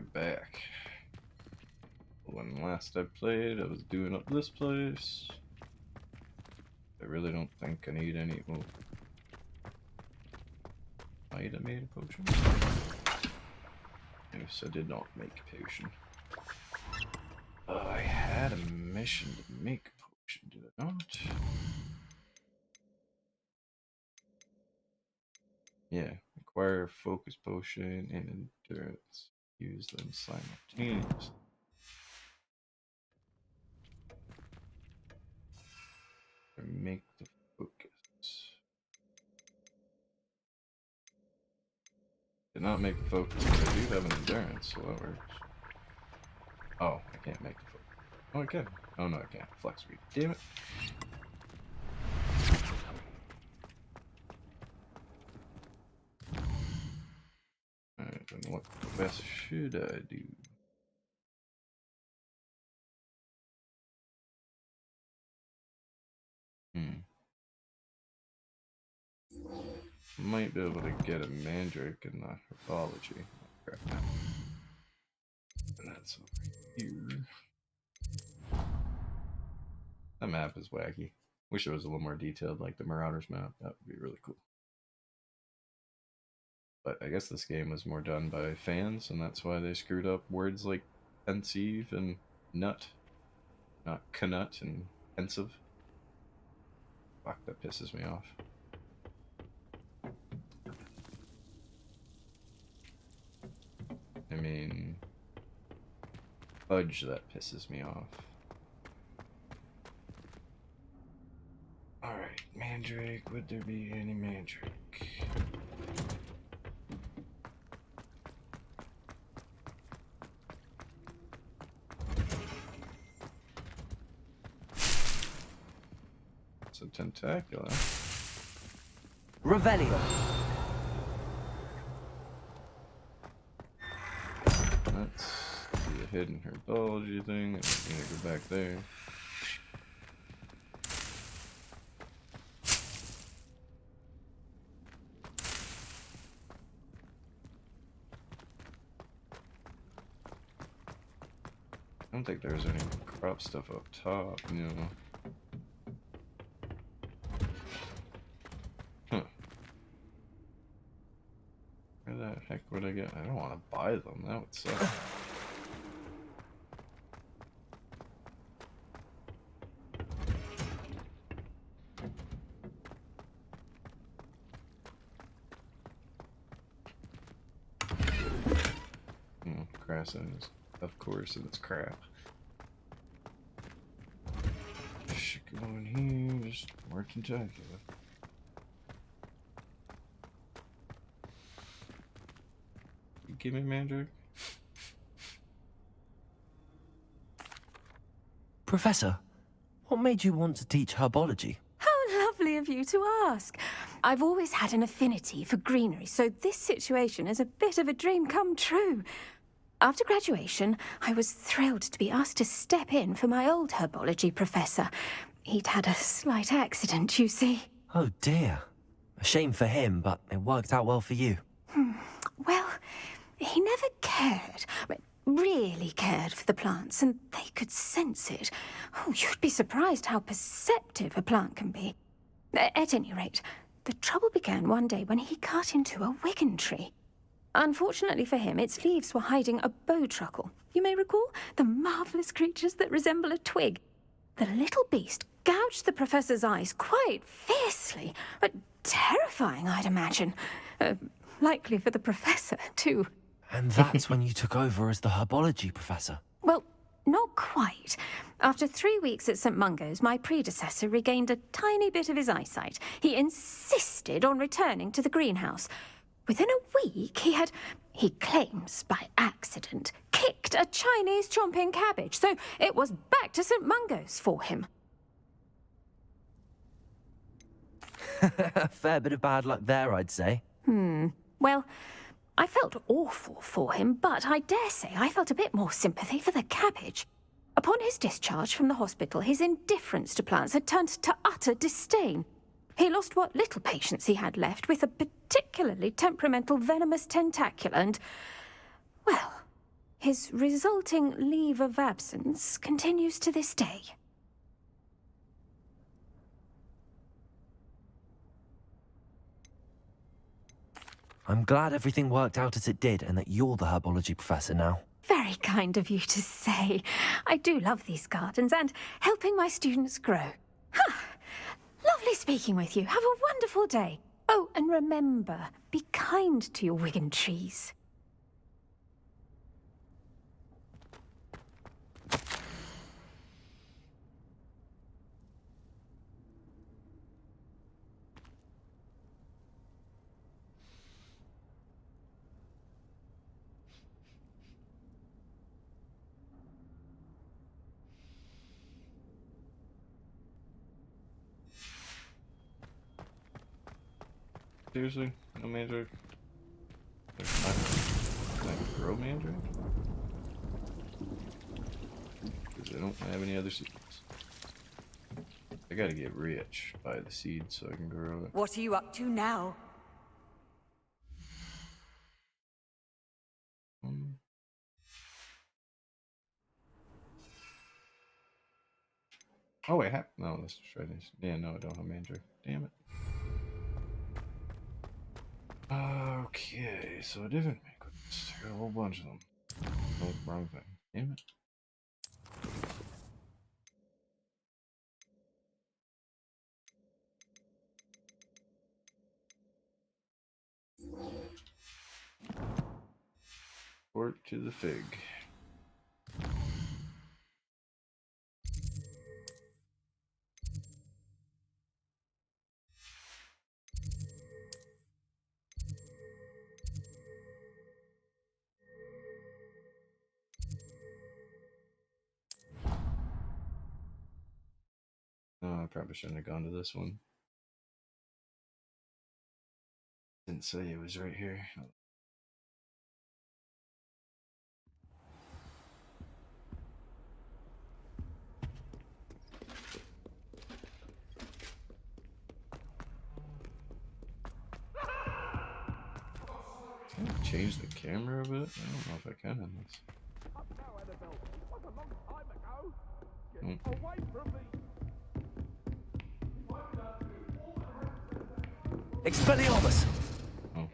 back. When last I played, I was doing up this place. I really don't think I need any. Oh. Might have made a potion. Yes, I did not make a potion. I had a mission to make a potion, did I not? Yeah, acquire a focus potion and endurance. Use them simultaneously. Make the focus. Did not make the focus, but I do have an endurance, so that works. Oh, I can't make the focus. Oh, I can. Oh no, I can't. Flex speed. Damn it. Alright, then what quest should I do? Might be able to get a mandrake in the herbology. Crap. That's over here. That map is wacky. Wish it was a little more detailed, like the Marauders map. That would be really cool. But I guess this game was more done by fans, and that's why they screwed up words like pensive and nut. Not canut and pensive. Fuck, that pisses me off. I mean, fudge, that pisses me off. Alright, mandrake. Would there be any mandrake? It's a tentacular. Revelio. Let's do the hidden herbology thing, and I'm gonna go back there. I don't think there's any crop stuff up top, you know. Huh. Where the heck would I get? I don't want to buy them, that would suck. Grasslands, of course, and it's crap. Should go in here, just more tentacular. You give me mandrake? Professor, what made you want to teach herbology? How lovely of you to ask. I've always had an affinity for greenery, so this situation is a bit of a dream come true. After graduation, I was thrilled to be asked to step in for my old herbology professor. He'd had a slight accident, you see. Oh dear. A shame for him, but it worked out well for you. Well, he never cared, really cared for the plants, and they could sense it. Oh, you'd be surprised how perceptive a plant can be. At any rate, the trouble began one day when he cut into a wigan tree. Unfortunately for him, its leaves were hiding a bowtruckle. You may recall the marvellous creatures that resemble a twig. The little beast gouged the professor's eyes quite fiercely, but terrifying, I'd imagine. Likely for the professor, too. And that's when you took over as the herbology professor? Well, not quite. After 3 weeks at St. Mungo's, my predecessor regained a tiny bit of his eyesight. He insisted on returning to the greenhouse. Within a week, he claims by accident, kicked a Chinese chomping cabbage, so it was back to St. Mungo's for him. A fair bit of bad luck there, I'd say. Well, I felt awful for him, but I dare say I felt a bit more sympathy for the cabbage. Upon his discharge from the hospital, his indifference to plants had turned to utter disdain. He lost what little patience he had left with a particularly temperamental venomous tentacular and, well, His resulting leave of absence continues to this day. I'm glad everything worked out as it did and that you're the herbology professor now. Very kind of you to say. I do love these gardens and helping my students grow. Lovely speaking with you. Have a wonderful day. Oh, and remember, be kind to your Wigan trees. Seriously? No mandrake? There's not. Can I grow mandrake? Because I don't have any other seeds. I gotta get rich by the seed so I can grow it. What are you up to now? Oh wait, no, let's try this. Yeah, no, I don't have mandrake. Damn it. Okay, so I didn't make this. I got a whole bunch of them. Oh, wrong thing. Damn it. Port to the fig. Oh, I probably shouldn't have gone to this one. Didn't say it was right here. Can I change the camera a bit? I don't know if I can in this. Expelliarmus! Oh.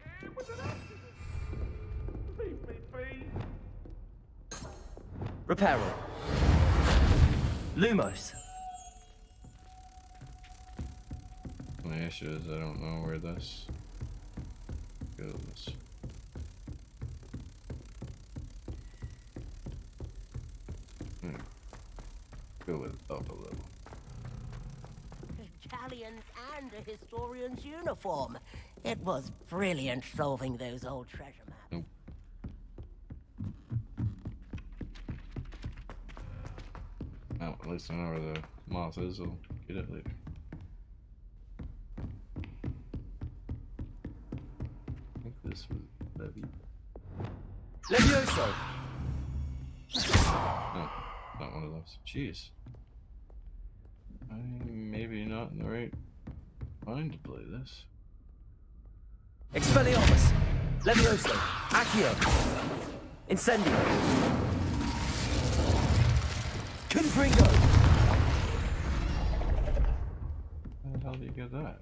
Reparo. Lumos. My issue is I don't know where this goes. Go with up a little. Italians and a historian's uniform. It was brilliant solving those old treasure maps. Nope. Oh, at least I know where the moth is. I'll get it later. I think this was Levy. Levioso! No, not one of those. Jeez. I'm maybe not in the right mind to play this. Expelliarmus! Levioso! Accio! Incendio! Confringo! How the hell do you get that?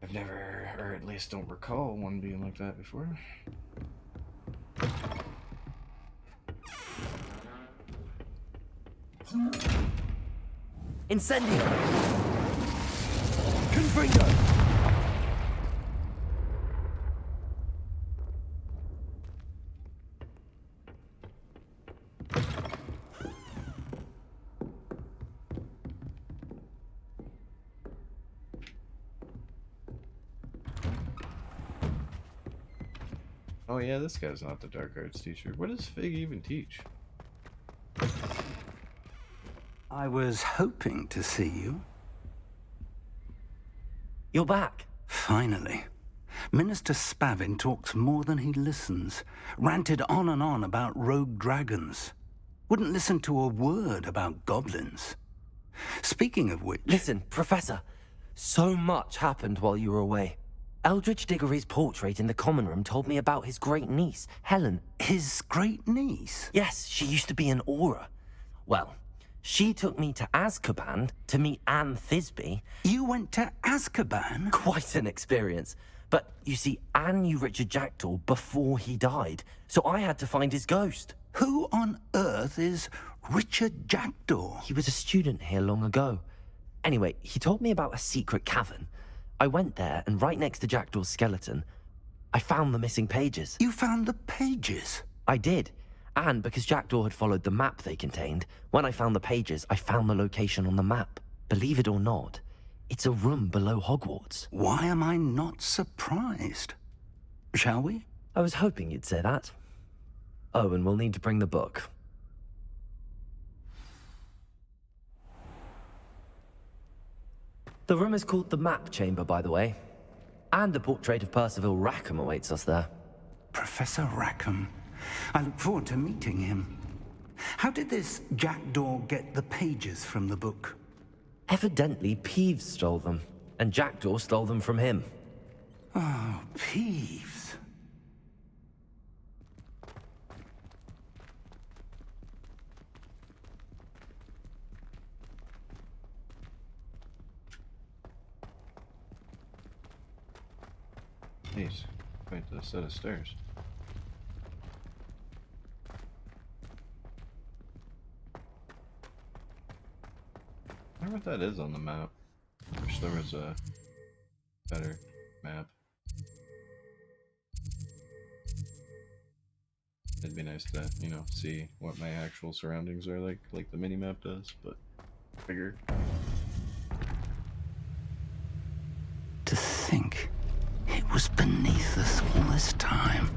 I've never, or at least don't recall one being like that before. Incendio! Confringo! Oh yeah, this guy's not the dark arts teacher. What does Fig even teach? I was hoping to see you. You're back. Finally. Minister Spavin talks more than he listens. Ranted on and on about rogue dragons. Wouldn't listen to a word about goblins. Speaking of which... Listen, Professor, so much happened while you were away. Eldridge Diggory's portrait in the common room told me about his great niece, Helen. His great niece? Yes, she used to be an Auror. Well, she took me to Azkaban to meet Anne Thisbe. You went to Azkaban? Quite an experience. But you see, Anne knew Richard Jackdaw before he died, so I had to find his ghost. Who on earth is Richard Jackdaw? He was a student here long ago. Anyway, he told me about a secret cavern. I went there, and right next to Jackdaw's skeleton, I found the missing pages. You found the pages? I did. And because Jackdaw had followed the map they contained, when I found the pages, I found the location on the map. Believe it or not, it's a room below Hogwarts. Why am I not surprised? Shall we? I was hoping you'd say that. Oh, and we'll need to bring the book. The room is called the Map Chamber, by the way. And a portrait of Percival Rackham awaits us there. Professor Rackham. I look forward to meeting him. How did this Jackdaw get the pages from the book? Evidently, Peeves stole them, and Jackdaw stole them from him. Oh, Peeves. Jeez, quite a set of stairs. I wonder what that is on the map. Wish there was a better map. It'd be nice to, you know, see what my actual surroundings are like the mini-map does, but bigger. To think it was beneath us all this time.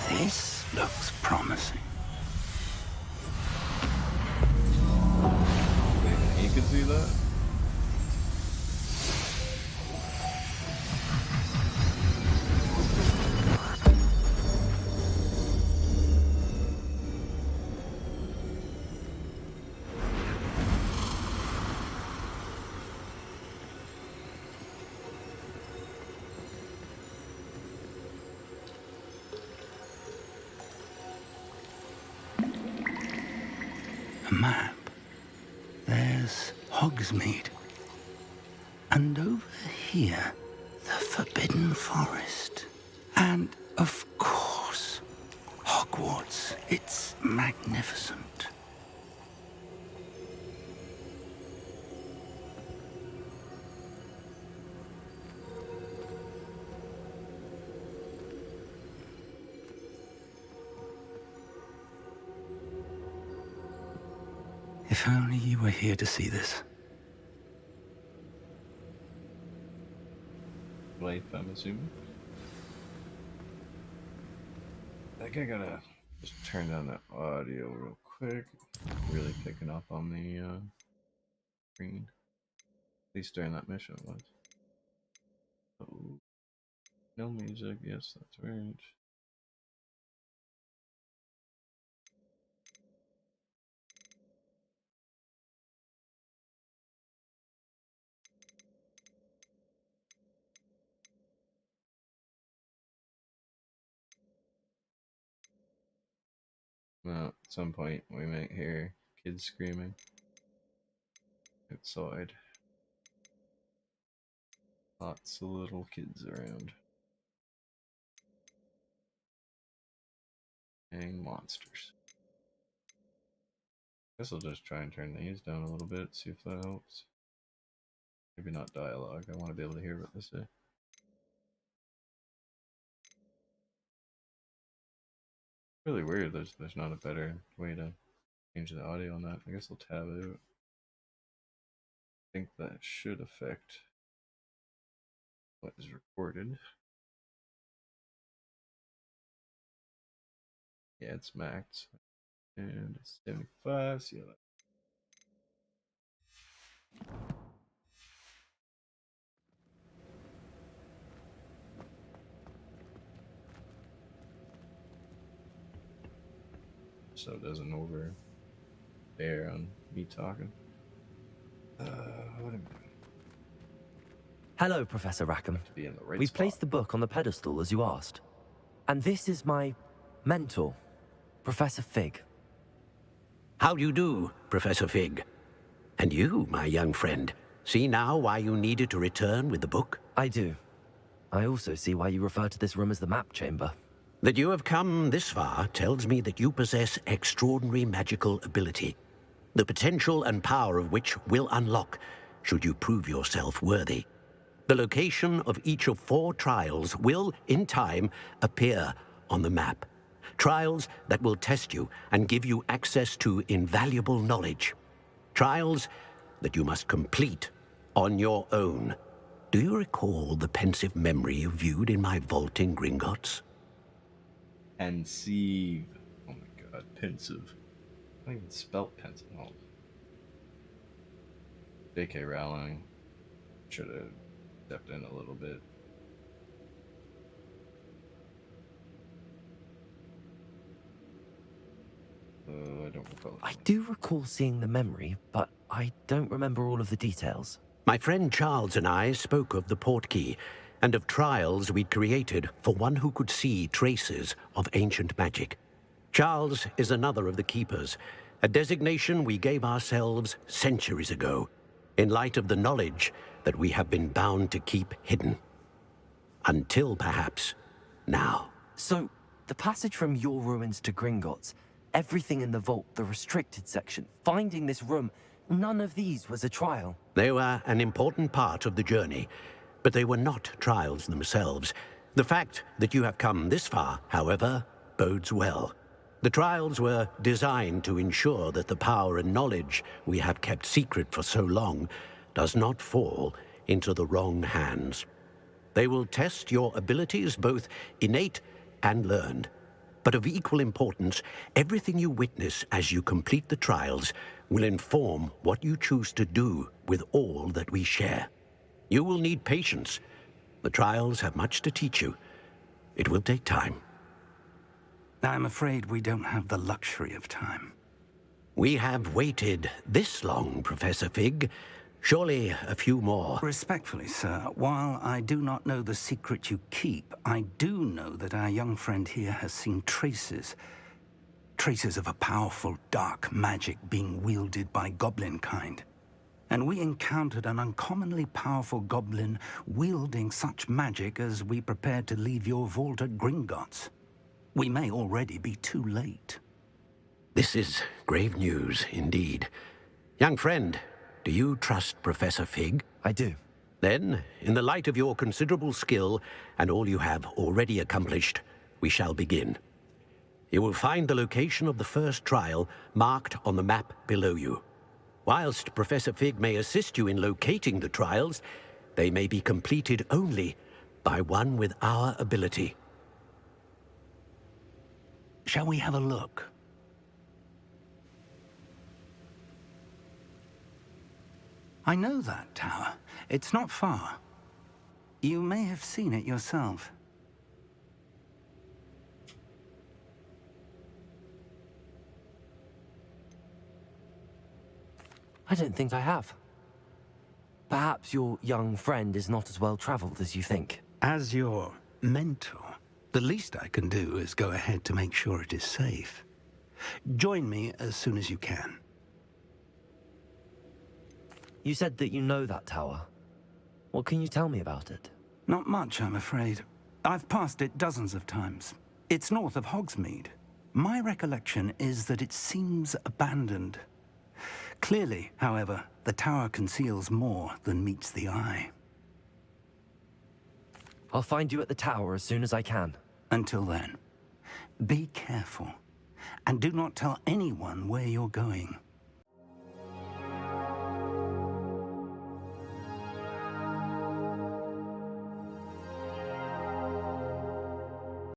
This looks promising. You could see that? A map. There's Hogsmeade. And over here, the Forbidden Forest. And, of course, Hogwarts. It's magnificent. If only you were here to see this. Life, I'm assuming. I think I gotta just turn down that audio real quick. Really picking up on the screen. At least during that mission it was. Oh, no music, yes, that's right. Well, at some point we might hear kids screaming outside. Lots of little kids around. And monsters. Guess I'll just try and turn these down a little bit, see if that helps. Maybe not dialogue, I want to be able to hear what they say. Really weird. There's not a better way to change the audio on that. I guess I'll tab it out. I think that should affect what is recorded. Yeah, it's maxed. And it's 75, so yeah, so it doesn't over bear on me talking. What am I doing? Hello, Professor Rackham. To be in the right We've spot. placed the book on the pedestal as you asked. And this is my mentor, Professor Fig. How do you do, Professor Fig? And you, my young friend, see now why you needed to return with the book? I do. I also see why you refer to this room as the map chamber. That you have come this far tells me that you possess extraordinary magical ability, the potential and power of which will unlock should you prove yourself worthy. The location of each of 4 trials will, in time, appear on the map. Trials that will test you and give you access to invaluable knowledge. Trials that you must complete on your own. Do you recall the pensive memory you viewed in my vault in Gringotts? Pensive. Oh my god, pensive. I don't even spell pensive. Oh. J.K. Rowling should have stepped in a little bit. I don't recall. I do recall seeing the memory, but I don't remember all of the details. My friend Charles and I spoke of the portkey and of trials we'd created for one who could see traces of ancient magic. Charles is another of the keepers, a designation we gave ourselves centuries ago, in light of the knowledge that we have been bound to keep hidden. Until perhaps now. So, the passage from your ruins to Gringotts, everything in the vault, the restricted section, finding this room, none of these was a trial. They were an important part of the journey, but they were not trials themselves. The fact that you have come this far, however, bodes well. The trials were designed to ensure that the power and knowledge we have kept secret for so long does not fall into the wrong hands. They will test your abilities, both innate and learned. But of equal importance, everything you witness as you complete the trials will inform what you choose to do with all that we share. You will need patience. The trials have much to teach you. It will take time. I'm afraid we don't have the luxury of time. We have waited this long, Professor Fig. Surely a few more. Respectfully, sir, while I do not know the secret you keep, I do know that our young friend here has seen traces of a powerful dark magic being wielded by goblin kind. And we encountered an uncommonly powerful goblin wielding such magic as we prepared to leave your vault at Gringotts. We may already be too late. This is grave news indeed. Young friend, do you trust Professor Fig? I do. Then, in the light of your considerable skill and all you have already accomplished, we shall begin. You will find the location of the first trial marked on the map below you. Whilst Professor Fig may assist you in locating the trials, they may be completed only by one with our ability. Shall we have a look? I know that tower. It's not far. You may have seen it yourself. I don't think I have. Perhaps your young friend is not as well traveled as you think. As your mentor, the least I can do is go ahead to make sure it is safe. Join me as soon as you can. You said that you know that tower. What can you tell me about it? Not much, I'm afraid. I've passed it dozens of times. It's north of Hogsmeade. My recollection is that it seems abandoned. Clearly, however, the tower conceals more than meets the eye. I'll find you at the tower as soon as I can. Until then, Be careful, and do not tell anyone where you're going.